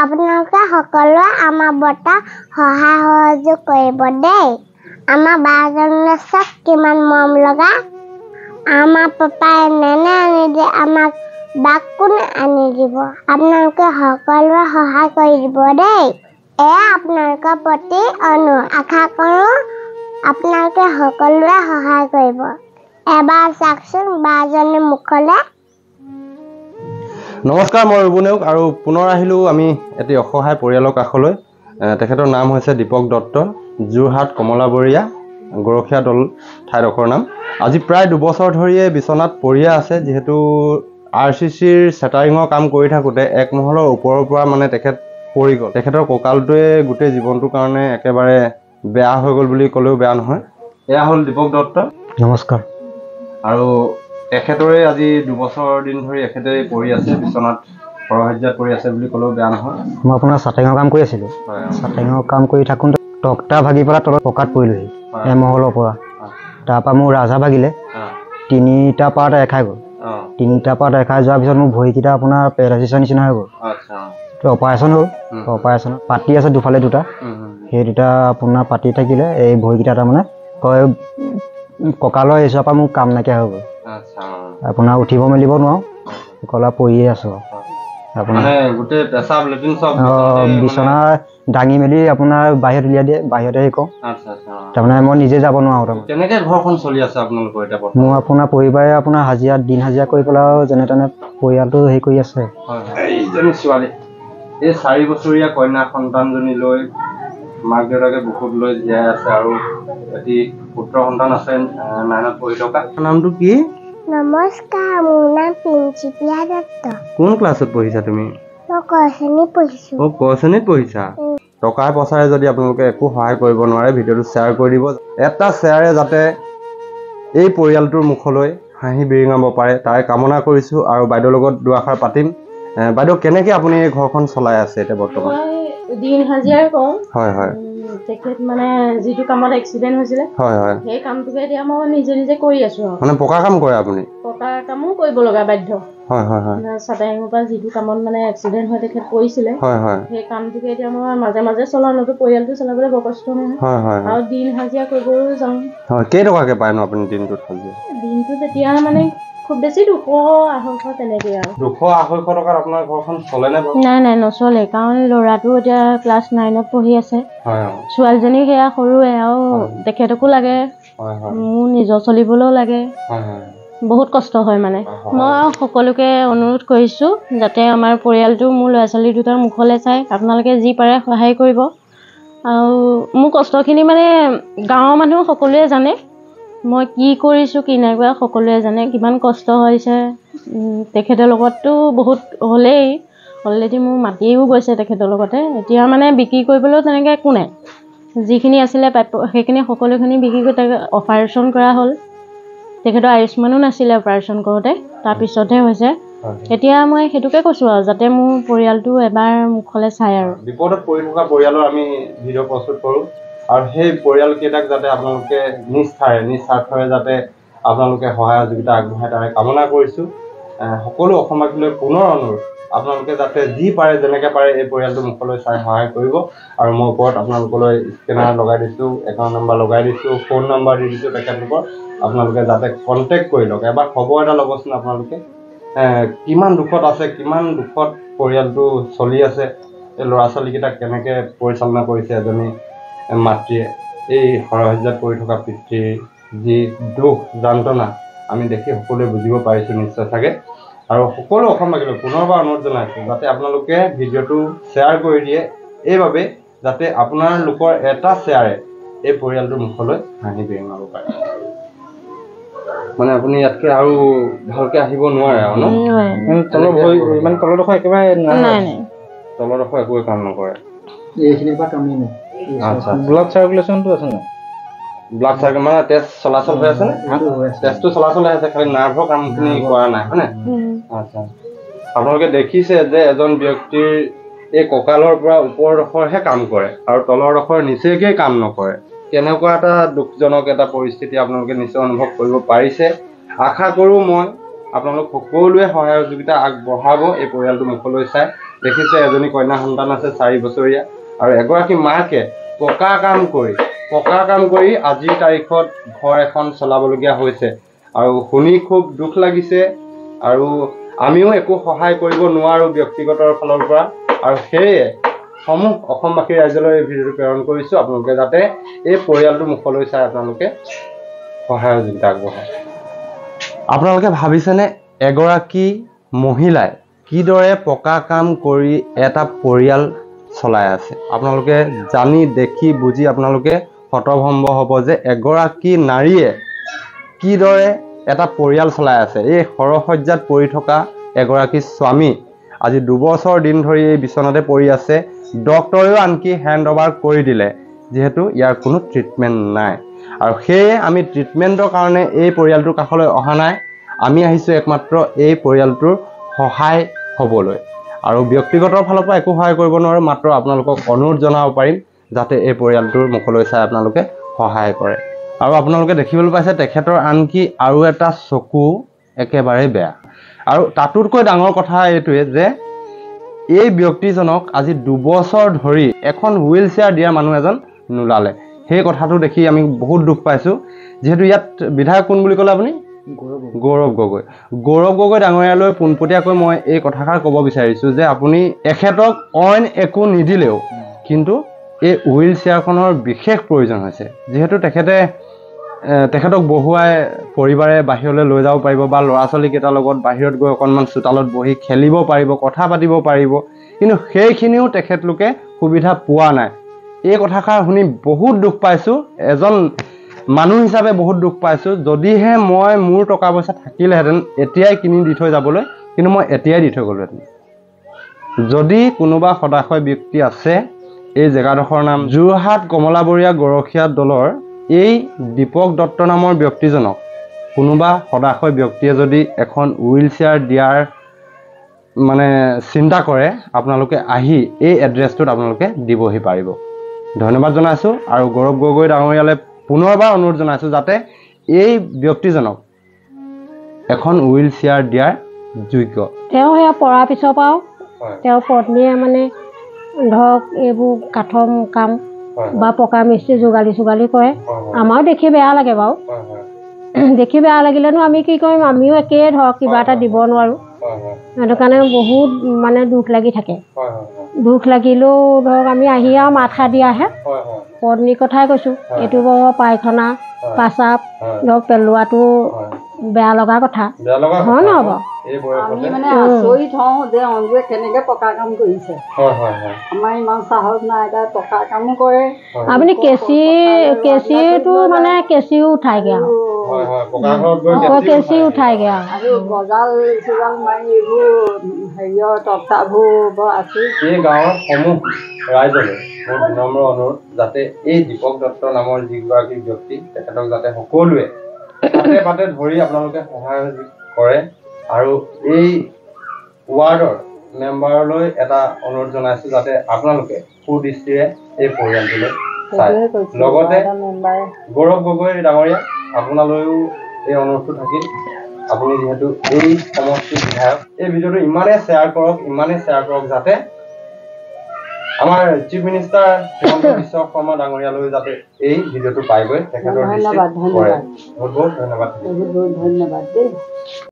আপোনালোকে সকলোৱে আমাৰ বৰ্তা সহায় সহযোগ কৰিব দেই। আমাৰ বাজনীয়ে চব কিমান মৰম লগা। আমাৰ পাপাই নেনে আনি দিয়ে, আমাক বাক কোনে আনি দিব। আপোনালোকে সকলোৱে সহায় কৰি দিব দেই। এয়া আপোনালোকৰ প্ৰতি আশা কৰোঁ আপোনালোকে সকলোৱে সহায় কৰিব। এবাৰ চাওকচোন বাজনীৰ মুখলৈ। নমস্কাৰ, মই ৰুবুনেউক আৰু পুনৰ আহিলোঁ আমি এটি অসহায় পৰিয়ালৰ কাষলৈ। তেখেতৰ নাম হৈছে দীপক দত্ত, যোৰহাট কমলাবৰীয়া গৰখীয়া দল ঠাইডোখৰ নাম। আজি প্ৰায় 2 বছৰ ধৰিয়ে বিচনাত পৰিয়া আছে, যিহেতু RCCৰ ছেটাৰিঙৰ কাম কৰি থাকোঁতে এক মহলৰ ওপৰৰ পৰা মানে তেখেত পৰি গ'ল। তেখেতৰ কঁকালটোৱে গোটেই জীৱনটোৰ কাৰণে একেবাৰে বেয়া হৈ গ'ল বুলি ক'লেও বেয়া নহয়। এয়া হ'ল দীপক দত্ত। নমস্কাৰ। আৰু এখেতৰে আজি 2 বছৰ দিন ধৰি এখেতে পৰি আছে, বিচনাত সৰহজ্যাত পৰি আছে বুলি ক'লেও বেয়া নহয়। মই আপোনাৰ চাটাৰিঙৰ কাম কৰি আছিলোঁ। চাটাৰিঙৰ কাম কৰি থাকোঁতে টকটা ভাগি পেলাই তলত পকাত পৰিলোহি এমহলৰ পৰা। তাৰপৰা মোৰ ৰাজহাঁহ ভাগিলে, 3টা পাৰ্ট এখাই গ'ল। 3টা পাৰ্ট এখাই যোৱাৰ পিছত মোৰ ভৰিকেইটা আপোনাৰ পেৰালাইচিছৰ নিচিনা হৈ গ'ল। অপাৰেশ্যন হ'ল। অপাৰেশ্যনত পাতি আছে দুফালে 2টা। সেই 2টা আপোনাৰ পাতি থাকিলে এই ভৰিকেইটা তাৰমানে কয় কঁকালৰ এইচোৱাৰ পৰা মোৰ কাম নাইকিয়া হৈ গ'ল। আপোনাৰ উঠিব মেলিব নোৱাৰোঁ, কলা পৰিয়ে আছোঁ। আপোনাৰ বিচনা দাঙি মেলি আপোনাৰ বাহিৰত উলিয়াই দিয়ে, বাহিৰতে শিকোঁ। তাৰমানে মই নিজে যাব নোৱাৰোঁ। কেনেকৈ ঘৰখন চলি আছে আপোনালোকৰ এতিয়া? মোৰ আপোনাৰ পৰিবাৰে আপোনাৰ দিন হাজিৰা কৰি পেলাই যেনে তেনে পৰিয়ালটো হেৰি কৰি আছে। এইজনী ছোৱালী, এই 4 বছৰীয়া কন্যা সন্তানজনী লৈ মাক দেউতাকে বুকুত লৈ জীয়াই আছে আৰু এটি পুত্ৰ সন্তান আছে 9ত পঢ়ি থকা। নামটো কি? নমস্কাৰ, মোৰ নাম প্ৰিন্সিপিয়া দত্ত। কোন ক্লাছত পঢ়িছা তুমি? মই ক শ্ৰেণীত পঢ়িছোঁ। ক শ্ৰেণীত পঢ়িছা? টকাৰ পইচাৰে যদি আপোনালোকে একো সহায় কৰিব নোৱাৰে, ভিডিঅ'টো শ্বেয়াৰ কৰি দিব। এটা শ্বেয়াৰে যাতে এই পৰিয়ালটোৰ মুখলৈ হাঁহি বিৰিঙাব পাৰে তাৰে কামনা কৰিছোঁ। আৰু বাইদেউৰ লগত দুআষাৰ পাতিম। বাইদেউ, কেনেকৈ আপুনি এই ঘৰখন চলাই আছে এতিয়া বৰ্তমান? দিন হাজিৰা কৰোঁ। হয় হয়। তেখেত মানে যিটো কামত এক্সিডেণ্ট হৈছিলে, হয় হয়, সেই কামটোকে এতিয়া মই নিজে কৰি আছোঁ। মানে পকা কাম কৰে আপুনি? পকা কামো কৰিব লগা বাধ্য। হয় হয় হয়। চাটাৰিঙৰ পৰা যিটো কামত মানে এক্সিডেণ্ট হৈ তেখেত পৰিছিলে, হয় হয়, সেই কামটোকে এতিয়া মই মাজে চলাওঁ, নতো পৰিয়ালটো চলাবলৈ বৰ কষ্ট নহয়। হয় হয়, আৰু দিন হাজিৰা কৰিবও যাওঁ। হয়, কেইটকাকৈ পায়নো আপুনি দিনটোত হাজিৰা? দিনটোত এতিয়া মানে খুব বেছি 200-250 তেনেকৈ আৰু। 200-250 টকাত আপোনাৰ ঘৰখন চলেনে? নাই নচলে, কাৰণ ল'ৰাটো এতিয়া ক্লাছ 9ত পঢ়ি আছে। ছোৱালীজনী সেয়া সৰুৱে, আৰু তেখেতকো লাগে, মোৰ নিজৰ চলিবলৈও লাগে। বহুত কষ্ট হয় মানে। মই সকলোকে অনুৰোধ কৰিছোঁ যাতে আমাৰ পৰিয়ালটো মোৰ ল'ৰা ছোৱালী দুটাৰ মুখলৈ চাই আপোনালোকে যি পাৰে সহায় কৰিব। আৰু মোৰ কষ্টখিনি মানে গাঁৱৰ মানুহ সকলোৱে জানে, মই কি কৰিছোঁ কি নাই কৰা সকলোৱে জানে, কিমান কষ্ট হৈছে। তেখেতৰ লগততো বহুত হ'লেই, অলৰেডি মোৰ মাটিও গৈছে তেখেতৰ লগতে। এতিয়া মানে বিক্ৰী কৰিবলৈও তেনেকৈ একো নাই, যিখিনি আছিলে প্ৰাপ্য সেইখিনি সকলোখিনি বিক্ৰী কৰি তাক অপাৰেশ্যন কৰা হ'ল। তেখেতৰ আয়ুষ্মানো নাছিলে অপাৰেশ্যন কৰোঁতে, তাৰপিছতহে হৈছে। এতিয়া মই সেইটোকে কৈছোঁ আৰু যাতে মোৰ পৰিয়ালটো এবাৰ মুখলৈ চাই। আৰু বিপদত পৰি থকা পৰিয়ালৰ আমি ভিডিঅ' প্ৰস্তুত কৰোঁ, আৰু সেই পৰিয়ালকেইটাক যাতে আপোনালোকে নিস্বাৰ্থৰে যাতে আপোনালোকে সহায় সহযোগিতা আগবঢ়ায় তাৰে কামনা কৰিছোঁ। সকলো অসমবাসীলৈ পুনৰ অনুৰোধ, আপোনালোকে যাতে যি পাৰে যেনেকৈ পাৰে এই পৰিয়ালটো মুখলৈ চাই সহায় কৰিব। আৰু মই ওপৰত আপোনালোকলৈ স্কেনাৰ লগাই দিছোঁ, একাউণ্ট নম্বৰ লগাই দিছোঁ, ফোন নম্বৰ দি দিছোঁ তেখেতলোকৰ। আপোনালোকে যাতে কণ্টেক্ট কৰি লওক, এবাৰ খবৰ এটা ল'বচোন আপোনালোকে। কিমান দুখত আছে, কিমান দুখত পৰিয়ালটো চলি আছে, এই ল'ৰা ছোৱালীকেইটাক কেনেকৈ পৰিচালনা কৰিছে এজনী মাতৃয়ে। এই সৰহজ্যাত পৰি থকা পিতৃৰ যি দুখ যন্ত্ৰণা আমি দেখি সকলোৱে বুজিব পাৰিছোঁ নিশ্চয় চাগে। আৰু সকলো অসমবাসীলৈ পুনৰবাৰ অনুৰোধ জনাইছোঁ যাতে আপোনালোকে ভিডিঅ'টো শ্বেয়াৰ কৰি দিয়ে, এইবাবে যাতে আপোনালোকৰ এটা শ্বেয়াৰে এই পৰিয়ালটোৰ মুখলৈ হাঁহি বিৰিঙাব পাৰে। মানে আপুনি ইয়াতকে আৰু ভালকে আহিব নোৱাৰে আৰু ন? মানে তলৰডোখৰ একেবাৰে নাই, তলৰডোখৰ একোৱে কাম নকৰে। এইখিনিৰ পৰা কামেই নাই। আচ্ছা, ব্লাড চাৰ্কুলেশ্যনটো আছে নাই? ব্লাড চাৰ্কুলেশ্যন মানে তেজ চলাচল হৈ আছে নে? তেজটো চলাচল হৈ আছে, খালি নাৰ্ভৰ কামখিনি কৰা নাই, হয়নে? আচ্ছা, আপোনালোকে দেখিছে যে এজন ব্যক্তিৰ এই কঁকালৰ পৰা ওপৰডোখৰহে কাম কৰে আৰু তলৰডোখৰ নিচেকৈ কাম নকৰে। কেনেকুৱা এটা দুখজনক এটা পৰিস্থিতি আপোনালোকে নিশ্চয় অনুভৱ কৰিব পাৰিছে। আশা কৰোঁ মই আপোনালোক সকলোৱে সহায় সহযোগিতা আগবঢ়াব এই পৰিয়ালটো মুখলৈ চাই। দেখিছে এজনী কন্যা সন্তান আছে 4 বছৰীয়া আৰু এগৰাকী মাকে পকা কাম কৰি আজিৰ তাৰিখত ঘৰ এখন চলাবলগীয়া হৈছে আৰু শুনি খুব দুখ লাগিছে আৰু আমিও একো সহায় কৰিব নোৱাৰো ব্যক্তিগতৰ ফালৰ পৰা আৰু সেয়ে সমূহ অসমবাসী ৰাইজলৈ এই ভিডিঅ'টো প্ৰেৰণ কৰিছো আপোনালোকে যাতে এই পৰিয়ালটো মুখলৈ চাই আপোনালোকে সহায় সহযোগিতা আগবঢ়ায় আপোনালোকে ভাবিছেনে এগৰাকী মহিলাই কিদৰে পকা কাম কৰি এটা পৰিয়াল চলাই আছে আপোনালোকে জানি দেখি বুজি আপোনালোকে হতভম্ব হ'ব যে এগৰাকী নাৰীয়ে কিদৰে এটা পৰিয়াল চলাই আছে এই সৰহসজ্জাত পৰি থকা এগৰাকী স্বামী আজি 2 বছৰ দিন ধৰি এই বিচনাতে পৰি আছে ডক্টৰেও আনকি হেণ্ড অভাৰ কৰি দিলে যেহেতু ইয়াৰ কোনো ট্ৰিটমেণ্ট নাই আৰু সেয়ে আমি ট্ৰিটমেণ্টৰ কাৰণে এই পৰিয়ালটোৰ কাষলৈ অহা নাই আমি আহিছোঁ একমাত্ৰ এই পৰিয়ালটোৰ সহায় হ'বলৈ আৰু ব্যক্তিগত ফালৰ পৰা একো সহায় কৰিব নোৱাৰো মাত্ৰ আপোনালোকক অনুৰোধ জনাব পাৰিম যাতে এই পৰিয়ালটোৰ মুখলৈ চাই আপোনালোকে সহায় কৰে আৰু আপোনালোকে দেখিবলৈ পাইছে তেখেতৰ আনকি আৰু এটা চকু একেবাৰে বেয়া আৰু তাতোতকৈ ডাঙৰ কথা এইটোৱে যে এই ব্যক্তিজনক আজি 2 বছৰ ধৰি এখন হুইল চেয়াৰ দিয়া মানুহ এজন নোলালে সেই কথাটো দেখি আমি বহুত দুখ পাইছোঁ যেহেতু ইয়াত বিধায়ক কোন বুলি ক'লে আপুনি গৌৰৱ গগৈ ডাঙৰীয়ালৈ পোনপটীয়াকৈ মই এই কথাষাৰ ক'ব বিচাৰিছোঁ যে আপুনি এখেতক অইন একো নিদিলেও কিন্তু এই হুইল চেয়াৰখনৰ বিশেষ প্ৰয়োজন হৈছে যেহেতু তেখেতক বহুৱাই পৰিবাৰে বাহিৰলৈ লৈ যাব পাৰিব বা ল'ৰা ছোৱালীকেইটাৰ লগত বাহিৰত গৈ অকণমান চোতালত বহি খেলিব পাৰিব কথা পাতিব পাৰিব কিন্তু সেইখিনিও তেখেতলোকে সুবিধা পোৱা নাই এই কথাষাৰ শুনি বহুত দুখ পাইছোঁ এজন মানুহ হিচাপে বহুত দুখ পাইছোঁ যদিহে মই মোৰ টকা পইচা থাকিলেহেঁতেন এতিয়াই কিনি দি থৈ যাবলৈ কিন্তু মই এতিয়াই দি থৈ গ'লোহেঁতেন যদি কোনোবা সদাশয় ব্যক্তি আছে এই জেগাডোখৰ নাম যোৰহাট কমলাবৰীয়া গৰখীয়া দলৰ এই দীপক দত্ত নামৰ ব্যক্তিজনক কোনোবা সদাশয় ব্যক্তিয়ে যদি এখন হুইল চেয়াৰ দিয়াৰ মানে চিন্তা কৰে আপোনালোকে আহি এই এড্ৰেছটোত আপোনালোকে দিবহি পাৰিব ধন্যবাদ জনাইছোঁ আৰু গৌৰৱ গগৈ ডাঙৰীয়ালৈ পুনৰবাৰ অনুৰোধ জনাইছোঁ যাতে এই ব্যক্তিজনক এখন হুইল চেয়াৰ দিয়াৰ যোগ্য তেওঁ সেয়া পৰাৰ পিছৰ পৰাও তেওঁৰ পত্নীয়ে মানে ধৰক এইবোৰ কাঠৰ কাম বা পকা মিস্ত্ৰী যোগালী কৰে আমাৰো দেখি বেয়া লাগে বাৰু দেখি বেয়া লাগিলেনো আমি কি কৰিম আমিও একেই ধৰক কিবা এটা দিব নোৱাৰোঁ সেইটো কাৰণে বহুত মানে দুখ লাগি থাকে দুখ লাগিলেও ধৰক আমি আহি আৰু মাত খাৰ দি আহে পত্নীৰ কথাই কৈছোঁ এইটো বাৰু পায়খানা পাচাব ধৰক পেলোৱাটো বেয়া লগা কথা হয় নহ'ব আমি মানে আচৰিত হওঁ যে অঞ্জুৱে কেনেকৈ পকা কাম কৰিছে আমাৰ ইমান সাহস নাই তাই পকা কামো কৰে আপুনি কেঁচিটো মানে কেঁচিও উঠাইগৈ আৰু কেঁচি উঠাইগৈ আৰু গজাল চজাল মাৰি এইবোৰ হেৰিয়ৰ তক্তাবোৰ বৰ আছে এই গাঁৱৰ সমূহ ৰাইজলৈ মোৰ বিনম্ৰ অনুৰোধ যাতে এই দীপক দত্ত নামৰ যিগৰাকী ব্যক্তি তেখেতক যাতে সকলোৱে পাতে ধৰি আপোনালোকে সহায় কৰে আৰু এই ৱাৰ্ডৰ মেম্বাৰলৈ এটা অনুৰোধ জনাইছোঁ যাতে আপোনালোকে সুদৃষ্টিৰে এই পৰিয়ালটোলৈ চায় লগতে গৌৰৱ গগৈ ডাঙৰীয়া আপোনালৈও এই অনুৰোধটো থাকিল আপুনি যিহেতু এই সমষ্টিৰ বিধায়ক এই ভিডিঅ'টো ইমানেই শ্বেয়াৰ কৰক যাতে আমাৰ চিফ মিনিষ্টাৰ হিমন্ত বিশ্ব শৰ্মা ডাঙৰীয়ালৈ যাতে এই ভিডিঅ'টো পাইগৈ তেখেতৰ দৃষ্টিত পৰে বহুত বহুত ধন্যবাদ দেই